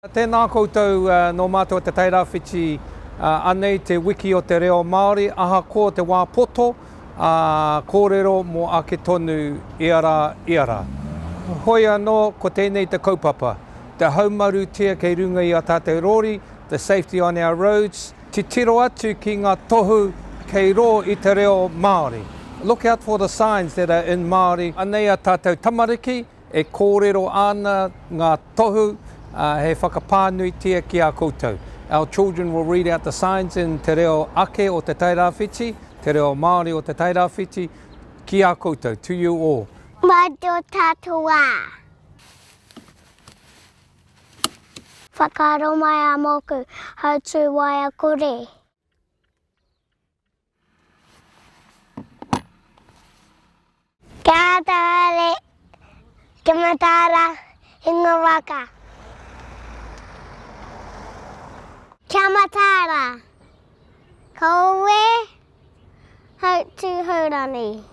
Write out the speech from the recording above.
Tēnā koutou no mātua te tairawhiti anei te wiki o te reo Māori, aha ko te wā poto, kōrero mō ake tonu iara. Hoi anō ko tēnei te kaupapa, te haumaru tia kei runga i a tātou rori, the safety on our roads, te tiro atu ki ngā tohu kei ro i te reo Māori. Look out for the signs that are in Māori. Anei a tātou tamariki, e kōrero ana ngā tohu, he whakapānui tia ki a koutou. Our children will read out the signs in te reo ake o te tairawhiti, te reo Māori o te tairawhiti, ki a koutou, to you all. Mato tatua. Whakaro mai a moku, hautu wai a kore. Kia tare, kia matara, hinga waka. Kia matara, koe, hautu haurani.